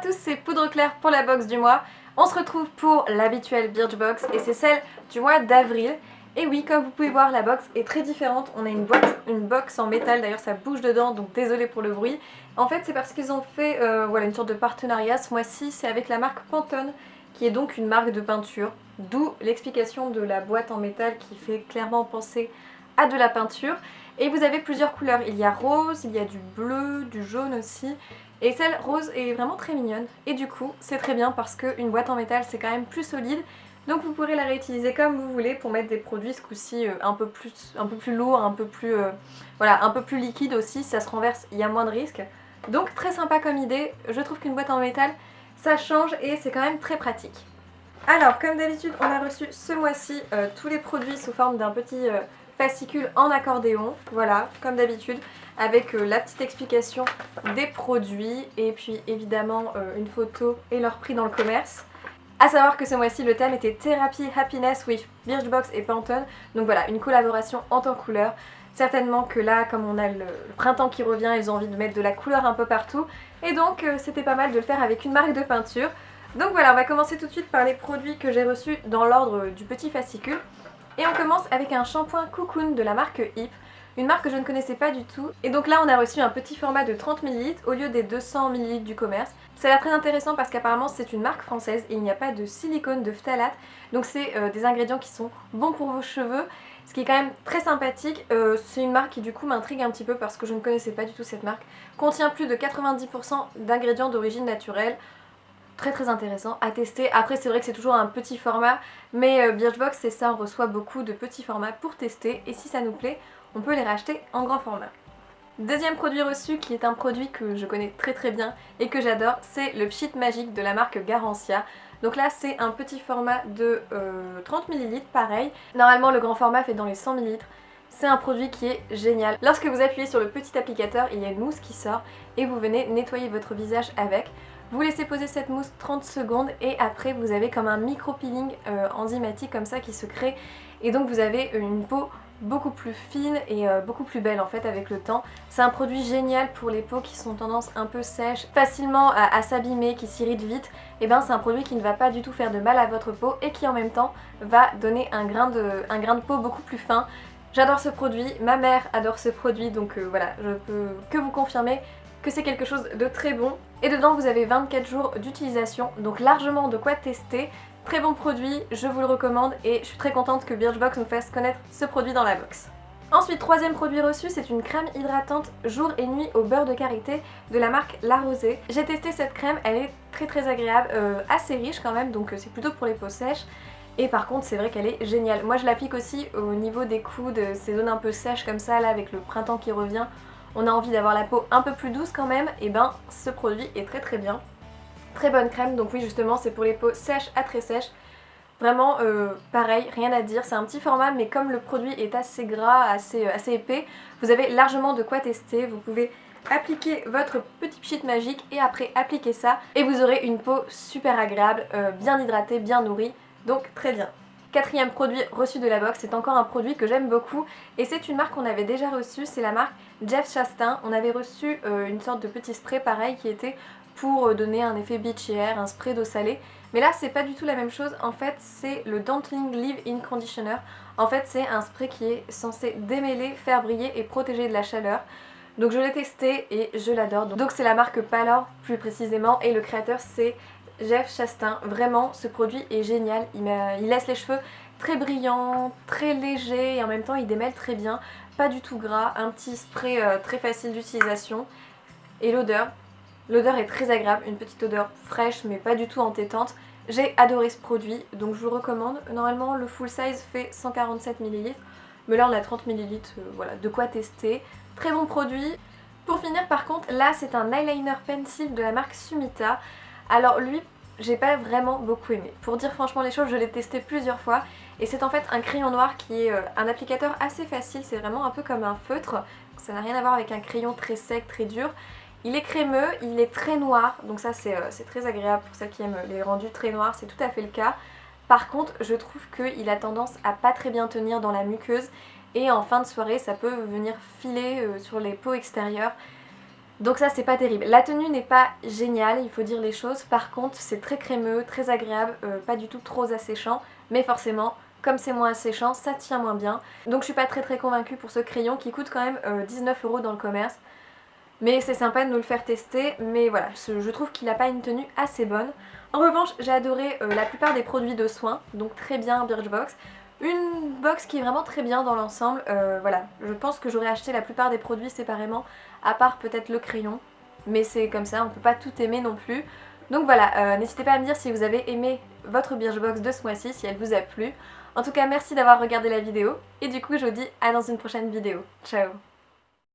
tous, c'est Poudre Claire pour la box du mois. On se retrouve pour l'habituelle Birchbox et c'est celle du mois d'avril. Et oui, comme vous pouvez voir, la box est très différente. On a une box en métal, d'ailleurs ça bouge dedans, donc désolé pour le bruit. En fait, c'est parce qu'ils ont fait voilà, une sorte de partenariat. Ce mois-ci, c'est avec la marque Pantone, qui est donc une marque de peinture. D'où l'explication de la boîte en métal qui fait clairement penser à de la peinture. Et vous avez plusieurs couleurs. Il y a rose, il y a du bleu, du jaune aussi. Et celle rose est vraiment très mignonne. Et du coup, c'est très bien parce qu'une boîte en métal, c'est quand même plus solide. Donc vous pourrez la réutiliser comme vous voulez pour mettre des produits ce coup-ci un peu plus lourds, voilà, un peu plus liquide aussi. Si ça se renverse, il y a moins de risques. Donc très sympa comme idée. Je trouve qu'une boîte en métal, ça change et c'est quand même très pratique. Alors, comme d'habitude, on a reçu ce mois-ci tous les produits sous forme d'un petit fascicule en accordéon. Voilà, comme d'habitude, avec la petite explication des produits et puis évidemment une photo et leur prix dans le commerce. A savoir que ce mois-ci, le thème était Therapy Happiness with Birchbox et Pantone. Donc voilà, une collaboration en temps couleur. Certainement que là, comme on a le printemps qui revient, ils ont envie de mettre de la couleur un peu partout. Et donc, c'était pas mal de le faire avec une marque de peinture. Donc voilà, on va commencer tout de suite par les produits que j'ai reçus dans l'ordre du petit fascicule. Et on commence avec un shampoing Cocoon de la marque Hip, une marque que je ne connaissais pas du tout. Et donc là, on a reçu un petit format de 30 ml au lieu des 200 ml du commerce. Ça a l'air très intéressant parce qu'apparemment c'est une marque française et il n'y a pas de silicone, de phtalate. Donc c'est des ingrédients qui sont bons pour vos cheveux, ce qui est quand même très sympathique. C'est une marque qui du coup m'intrigue un petit peu parce que je ne connaissais pas du tout cette marque. Contient plus de 90% d'ingrédients d'origine naturelle. Très intéressant à tester. Après c'est vrai que c'est toujours un petit format, mais Birchbox c'est ça, on reçoit beaucoup de petits formats pour tester et si ça nous plaît, on peut les racheter en grand format. Deuxième produit reçu qui est un produit que je connais très bien et que j'adore, c'est le Pchit Magique de la marque Garancia. Donc là c'est un petit format de 30 ml pareil. Normalement le grand format fait dans les 100 ml. C'est un produit qui est génial. Lorsque vous appuyez sur le petit applicateur, il y a une mousse qui sort et vous venez nettoyer votre visage avec. Vous laissez poser cette mousse 30 secondes et après vous avez comme un micro-peeling enzymatique comme ça qui se crée. Et donc vous avez une peau beaucoup plus fine et beaucoup plus belle en fait avec le temps. C'est un produit génial pour les peaux qui sont tendance un peu sèches, facilement à s'abîmer, qui s'irritent vite. Et bien c'est un produit qui ne va pas du tout faire de mal à votre peau et qui en même temps va donner un grain de peau beaucoup plus fin. J'adore ce produit, ma mère adore ce produit donc voilà, je peux que vous confirmer que c'est quelque chose de très bon. Et dedans vous avez 24 jours d'utilisation, donc largement de quoi tester. Très bon produit, je vous le recommande et je suis très contente que Birchbox nous fasse connaître ce produit dans la box. Ensuite, troisième produit reçu, c'est une crème hydratante jour et nuit au beurre de karité de la marque La Rosée. J'ai testé cette crème, elle est très agréable, assez riche quand même, donc c'est plutôt pour les peaux sèches. Et par contre c'est vrai qu'elle est géniale. Moi je l'applique aussi au niveau des coudes, ces zones un peu sèches comme ça, là avec le printemps qui revient. On a envie d'avoir la peau un peu plus douce quand même, et ben ce produit est très bien. Très bonne crème, donc oui justement c'est pour les peaux sèches à très sèches. Vraiment pareil, rien à dire, c'est un petit format mais comme le produit est assez gras, assez épais, vous avez largement de quoi tester. Vous pouvez appliquer votre petit pchit magique et après appliquer ça et vous aurez une peau super agréable, bien hydratée, bien nourrie, donc très bien. Quatrième produit reçu de la box, c'est encore un produit que j'aime beaucoup et c'est une marque qu'on avait déjà reçue, c'est la marque Jeff Chastain. On avait reçu une sorte de petit spray pareil qui était pour donner un effet beach air, un spray d'eau salée. Mais là c'est pas du tout la même chose, en fait c'est le Dantling Leave-In Conditioner. En fait c'est un spray qui est censé démêler, faire briller et protéger de la chaleur. Donc je l'ai testé et je l'adore. Donc c'est la marque Palor plus précisément et le créateur c'est Jeff Chastain. Vraiment ce produit est génial, il laisse les cheveux très brillants, très légers et en même temps il démêle très bien. Pas du tout gras, un petit spray très facile d'utilisation. Et l'odeur est très agréable, une petite odeur fraîche mais pas du tout entêtante. J'ai adoré ce produit donc je vous le recommande. Normalement le full size fait 147 ml mais là on a 30 ml, voilà, de quoi tester. Très bon produit. Pour finir par contre, là c'est un eyeliner pencil de la marque Sumita. Alors lui, j'ai pas vraiment beaucoup aimé. Pour dire franchement les choses, je l'ai testé plusieurs fois et c'est en fait un crayon noir qui est un applicateur assez facile, c'est vraiment un peu comme un feutre. Ça n'a rien à voir avec un crayon très sec, très dur. Il est crémeux, il est très noir, donc ça c'est très agréable pour celles qui aiment les rendus très noirs, c'est tout à fait le cas. Par contre, je trouve qu'il a tendance à pas très bien tenir dans la muqueuse et en fin de soirée ça peut venir filer sur les peaux extérieures. Donc ça c'est pas terrible. La tenue n'est pas géniale, il faut dire les choses. Par contre c'est très crémeux, très agréable, pas du tout trop asséchant. Mais forcément, comme c'est moins asséchant, ça tient moins bien. Donc je suis pas très convaincue pour ce crayon qui coûte quand même 19 € dans le commerce. Mais c'est sympa de nous le faire tester. Mais voilà, je trouve qu'il n'a pas une tenue assez bonne. En revanche, j'ai adoré la plupart des produits de soins. Donc très bien Birchbox. Une box qui est vraiment très bien dans l'ensemble. Voilà, je pense que j'aurais acheté la plupart des produits séparément, à part peut-être le crayon. Mais c'est comme ça, on peut pas tout aimer non plus. Donc voilà, n'hésitez pas à me dire si vous avez aimé votre Birchbox de ce mois-ci, si elle vous a plu. En tout cas, merci d'avoir regardé la vidéo. Et du coup, je vous dis à dans une prochaine vidéo. Ciao!